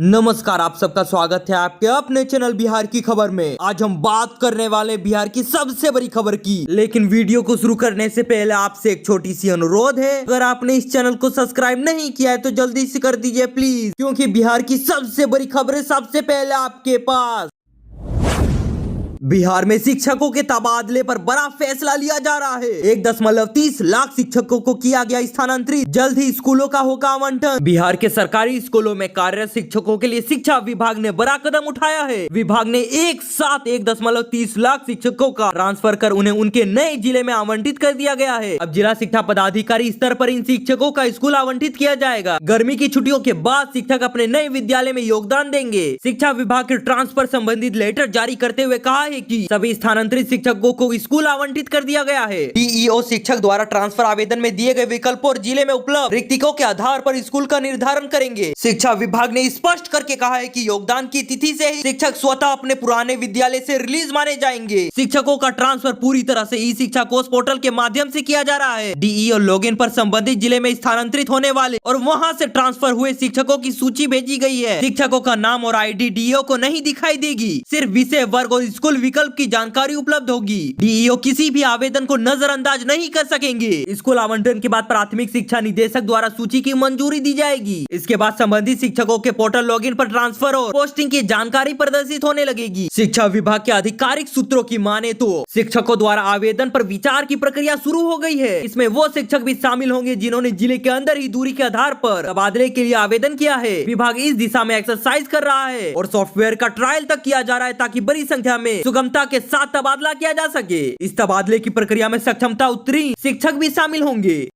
नमस्कार, आप सबका स्वागत है आपके अपने चैनल बिहार की खबर में। आज हम बात करने वाले बिहार की सबसे बड़ी खबर की। लेकिन वीडियो को शुरू करने से पहले आपसे एक छोटी सी अनुरोध है, अगर आपने इस चैनल को सब्सक्राइब नहीं किया है तो जल्दी से कर दीजिए प्लीज, क्योंकि बिहार की सबसे बड़ी खबरें सबसे पहले आपके पास। बिहार में शिक्षकों के तबादले पर बड़ा फैसला लिया जा रहा है। 1.30 लाख शिक्षकों को किया गया स्थानांतरित। जल्द ही स्कूलों का होगा आवंटन। बिहार के सरकारी स्कूलों में कार्यरत शिक्षकों के लिए शिक्षा विभाग ने बड़ा कदम उठाया है। विभाग ने एक साथ 1.30 लाख शिक्षकों का ट्रांसफर कर उन्हें उनके नए जिले में आवंटित कर दिया गया है। अब जिला शिक्षा पदाधिकारी स्तर पर इन शिक्षकों का स्कूल आवंटित किया जाएगा। गर्मी की छुट्टियों के बाद शिक्षक अपने नए विद्यालय में योगदान देंगे। शिक्षा विभाग के ट्रांसफर संबंधित लेटर जारी करते हुए कहा है कि सभी स्थानांतरित शिक्षकों को स्कूल आवंटित कर दिया गया है। डीईओ शिक्षक द्वारा ट्रांसफर आवेदन में दिए गए विकल्पों और जिले में उपलब्ध रिक्तियों के आधार पर स्कूल का निर्धारण करेंगे। शिक्षा विभाग ने स्पष्ट करके कहा है कि योगदान की तिथि से ही शिक्षक स्वतः अपने पुराने विद्यालय से रिलीज माने जाएंगे। शिक्षकों का ट्रांसफर पूरी तरह से ई शिक्षा कोष पोर्टल के माध्यम से किया जा रहा है। डीईओ लॉगिन पर संबंधित जिले में स्थानांतरित होने वाले और वहां से ट्रांसफर हुए शिक्षकों की सूची भेजी गई है। शिक्षकों का नाम और आईडी डीईओ को नहीं दिखाई देगी, सिर्फ विषय, वर्ग और स्कूल विकल्प की जानकारी उपलब्ध होगी। डीईओ किसी भी आवेदन को नजरअंदाज नहीं कर सकेंगे। स्कूल आवंटन के बाद प्राथमिक शिक्षा निदेशक द्वारा सूची की मंजूरी दी जाएगी। इसके बाद संबंधित शिक्षकों के पोर्टल लॉगिन पर ट्रांसफर और पोस्टिंग की जानकारी प्रदर्शित होने लगेगी। शिक्षा विभाग के आधिकारिक सूत्रों की माने तो शिक्षकों द्वारा आवेदन पर विचार की प्रक्रिया शुरू हो गई है। इसमें वो शिक्षक भी शामिल होंगे जिन्होंने जिले के अंदर ही दूरी के आधार पर तबादले के लिए आवेदन किया है। विभाग इस दिशा में एक्सरसाइज कर रहा है और सॉफ्टवेयर का ट्रायल तक किया जा रहा है, ताकि बड़ी संख्या में सुगमता के साथ तबादला किया जा सके। इस तबादले की प्रक्रिया में सक्षमता उत्तीर्ण शिक्षक भी शामिल होंगे।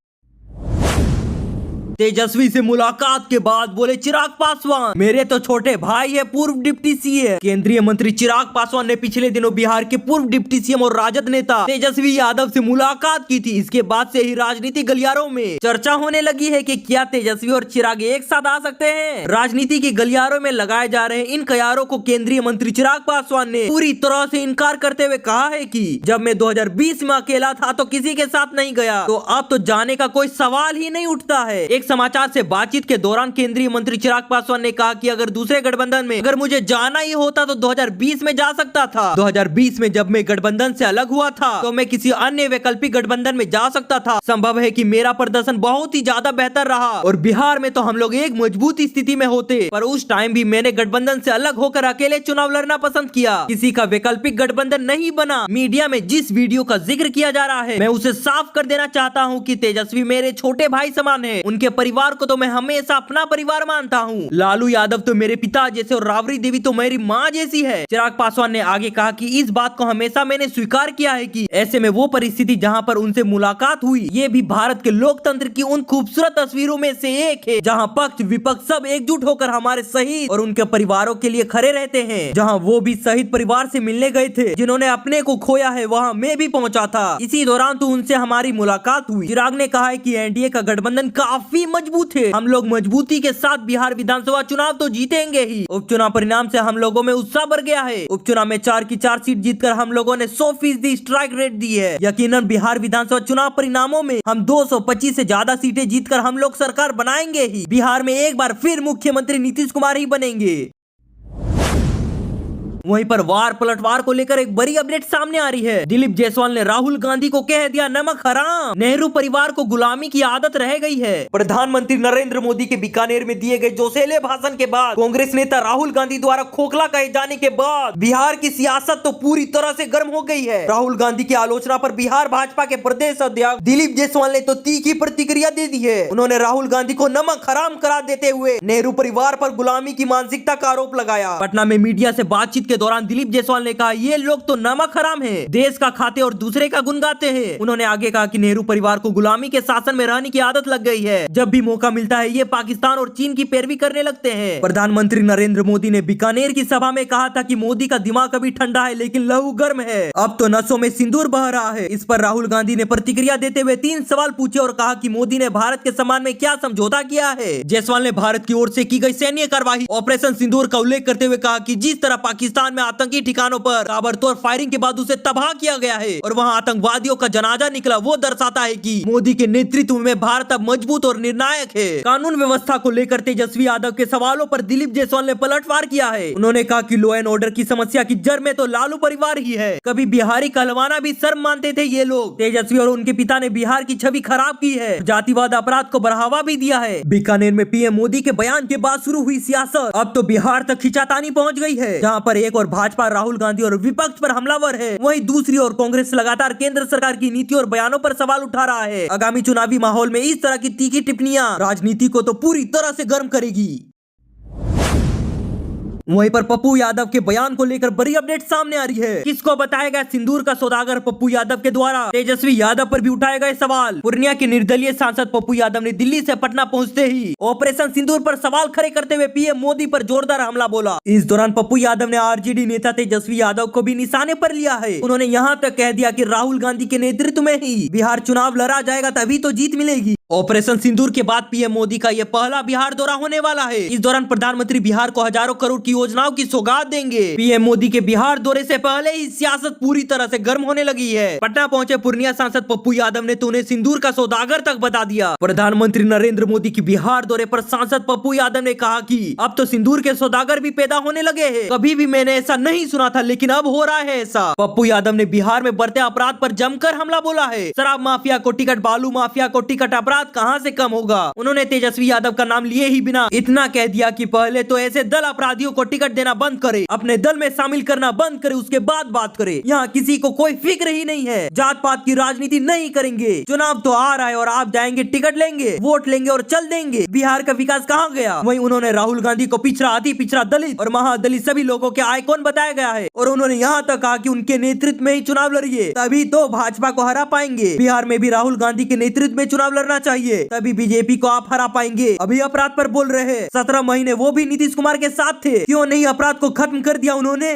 तेजस्वी से मुलाकात के बाद बोले चिराग पासवान, मेरे तो छोटे भाई है पूर्व डिप्टी सीएम। केंद्रीय मंत्री चिराग पासवान ने पिछले दिनों बिहार के पूर्व डिप्टी सीएम और राजद नेता तेजस्वी यादव से मुलाकात की थी। इसके बाद से ही राजनीति गलियारों में चर्चा होने लगी है कि क्या तेजस्वी और चिराग एक साथ आ सकते हैं। राजनीति के गलियारों में लगाए जा रहे इन कयारों को केंद्रीय मंत्री चिराग पासवान ने पूरी तरह से इनकार करते हुए कहा है कि जब मैं 2020 में अकेला था तो किसी के साथ नहीं गया, तो अब तो जाने का कोई सवाल ही नहीं उठता है। एक समाचार से बातचीत के दौरान केंद्रीय मंत्री चिराग पासवान ने कहा कि अगर दूसरे गठबंधन में अगर मुझे जाना ही होता तो 2020 में जा सकता था। 2020 में जब मैं गठबंधन से अलग हुआ था तो मैं किसी अन्य वैकल्पिक गठबंधन में जा सकता था। संभव है कि मेरा प्रदर्शन बहुत ही ज्यादा बेहतर रहा और बिहार में तो हम लोग एक मजबूत स्थिति में होते, पर उस टाइम भी मैंने गठबंधन से अलग होकर अकेले चुनाव लड़ना पसंद किया। किसी का वैकल्पिक गठबंधन नहीं बना। मीडिया में जिस वीडियो का जिक्र किया जा रहा है, मैं उसे साफ कर देना चाहता हूँ कि तेजस्वी मेरे छोटे भाई समान है। उनके परिवार को तो मैं हमेशा अपना परिवार मानता हूँ। लालू यादव तो मेरे पिता जैसे और राबड़ी देवी तो मेरी माँ जैसी है। चिराग पासवान ने आगे कहा कि इस बात को हमेशा मैंने स्वीकार किया है कि ऐसे में वो परिस्थिति जहाँ पर उनसे मुलाकात हुई, ये भी भारत के लोकतंत्र की उन खूबसूरत तस्वीरों में से एक है जहाँ पक्ष विपक्ष सब एकजुट होकर हमारे शहीद और उनके परिवारों के लिए खड़े रहते हैं। जहाँ वो भी शहीद परिवार से मिलने गए थे जिन्होंने अपने को खोया है, वहाँ मैं भी पहुँचा था। इसी दौरान तो उनसे हमारी मुलाकात हुई। चिराग ने कहा है कि एनडीए का गठबंधन काफी मजबूत है। हम लोग मजबूती के साथ बिहार विधानसभा चुनाव तो जीतेंगे ही। उपचुनाव परिणाम से हम लोगों में उत्साह बढ़ गया है। उपचुनाव में 4 की 4 सीट जीतकर हम लोगों ने 100% स्ट्राइक रेट दी है। यकीनन बिहार विधानसभा चुनाव परिणामों में हम 225 से ज्यादा सीटें जीतकर हम लोग सरकार बनाएंगे ही। बिहार में एक बार फिर मुख्यमंत्री नीतीश कुमार ही बनेंगे। वहीं पर वार पलटवार को लेकर एक बड़ी अपडेट सामने आ रही है। दिलीप जायसवाल ने राहुल गांधी को कह दिया नमक हराम। नेहरू परिवार को गुलामी की आदत रह गई है। प्रधानमंत्री नरेंद्र मोदी के बीकानेर में दिए गए जोशीले भाषण के बाद कांग्रेस नेता राहुल गांधी द्वारा खोखला कहे जाने के बाद बिहार की सियासत तो पूरी तरह से गर्म हो गई है। राहुल गांधी की आलोचना पर बिहार भाजपा के प्रदेश अध्यक्ष दिलीप जायसवाल ने तो तीखी प्रतिक्रिया दे दी है। उन्होंने राहुल गांधी को नमक हराम करार देते हुए नेहरू परिवार पर गुलामी की मानसिकता का आरोप लगाया। पटना में मीडिया से बातचीत के दौरान दिलीप जायसवाल ने कहा ये लोग तो नमक हराम है, देश का खाते और दूसरे का गुण गाते हैं। उन्होंने आगे कहा कि नेहरू परिवार को गुलामी के शासन में रहने की आदत लग गई है। जब भी मौका मिलता है ये पाकिस्तान और चीन की पैरवी करने लगते हैं। प्रधानमंत्री नरेंद्र मोदी ने बीकानेर की सभा में कहा था कि मोदी का दिमाग अभी ठंडा है लेकिन लहू गर्म है, अब तो नसों में सिंदूर बह रहा है। इस पर राहुल गांधी ने प्रतिक्रिया देते हुए 3 सवाल पूछे और कहा कि मोदी ने भारत के सम्मान में क्या समझौता किया है। जायसवाल ने भारत की ओर से की गई सैन्य कार्रवाई ऑपरेशन सिंदूर का उल्लेख करते हुए कहा कि जिस तरह पाकिस्तान बलूचिस्तान में आतंकी ठिकानों पर ताबड़तोड़ फायरिंग के बाद उसे तबाह किया गया है और वहां आतंकवादियों का जनाजा निकला, वो दर्शाता है कि मोदी के नेतृत्व में भारत अब मजबूत और निर्णायक है। कानून व्यवस्था को लेकर तेजस्वी यादव के सवालों पर दिलीप जायसवाल ने पलटवार किया है। उन्होंने कहा कि लॉ एंड ऑर्डर की समस्या की जड़ में तो लालू परिवार ही है। कभी बिहारी कहलवाना भी शर्म मानते थे ये लोग। तेजस्वी और उनके पिता ने बिहार की छवि खराब की है, जातिवाद अपराध को बढ़ावा भी दिया है। बीकानेर में पीएम मोदी के बयान के बाद शुरू हुई सियासत अब तो बिहार तक खिंचातानी पहुंच गई है, जहां पर एक और भाजपा राहुल गांधी और विपक्ष पर हमलावर है, वहीं दूसरी ओर कांग्रेस लगातार केंद्र सरकार की नीति और बयानों पर सवाल उठा रहा है। आगामी चुनावी माहौल में इस तरह की तीखी टिप्पणियां राजनीति को तो पूरी तरह से गर्म करेगी। वहीं पर पप्पू यादव के बयान को लेकर बड़ी अपडेट सामने आ रही है। किसको बताया गया सिंदूर का सौदागर पप्पू यादव के द्वारा तेजस्वी यादव पर भी उठाए गए सवाल। पूर्णिया के निर्दलीय सांसद पप्पू यादव ने दिल्ली से पटना पहुंचते ही ऑपरेशन सिंदूर पर सवाल खड़े करते हुए पीएम मोदी पर जोरदार हमला बोला। इस दौरान पप्पू यादव ने आरजेडी नेता तेजस्वी यादव को भी निशाने पर लिया है। उन्होंने यहाँ तक कह दिया कि राहुल गांधी के नेतृत्व में ही बिहार चुनाव लड़ा जाएगा, तभी तो जीत मिलेगी। ऑपरेशन सिंदूर के बाद पीएम मोदी का यह पहला बिहार दौरा होने वाला है। इस दौरान प्रधानमंत्री बिहार को हजारों करोड़ की योजनाओं की सौगात देंगे। पीएम मोदी के बिहार दौरे से पहले ही सियासत पूरी तरह से गर्म होने लगी है। पटना पहुंचे पूर्णिया सांसद पप्पू यादव ने तो उन्हें सिंदूर का सौदागर तक बता दिया। प्रधानमंत्री नरेंद्र मोदी की बिहार दौरे पर सांसद पप्पू यादव ने कहा कि अब तो सिंदूर के सौदागर भी पैदा होने लगे हैं। कभी भी मैंने ऐसा नहीं सुना था, लेकिन अब हो रहा है ऐसा। पप्पू यादव ने बिहार में बढ़ते अपराध पर जमकर हमला बोला है। शराब माफिया को टिकट, बालू माफिया को टिकट, अपराध कहां से कम होगा। उन्होंने तेजस्वी यादव का नाम लिए ही बिना इतना कह दिया कि पहले तो ऐसे दल अपराधियों को टिकट देना बंद करे, अपने दल में शामिल करना बंद करे, उसके बाद बात करे। यहाँ किसी को कोई फिक्र ही नहीं है, जात पात की राजनीति नहीं करेंगे। चुनाव तो आ रहा है और आप जाएंगे, टिकट लेंगे, वोट लेंगे और चल देंगे। बिहार का विकास कहाँ गया। वहीं उन्होंने राहुल गांधी को पिछड़ा, अति पिछड़ा, दलित और महादलित सभी लोगों के आइकॉन बताया गया है और उन्होंने यहाँ तक कहा कि उनके नेतृत्व में ही चुनाव लड़िए, तभी तो भाजपा को हरा पाएंगे। बिहार में भी राहुल गांधी के नेतृत्व में चुनाव लड़ना चाहिए, तभी बीजेपी को आप हरा पाएंगे। अभी अपराध पर बोल रहे हैं, 17 महीने वो भी नीतीश कुमार के साथ थे, क्यों नहीं अपराध को खत्म कर दिया उन्होंने।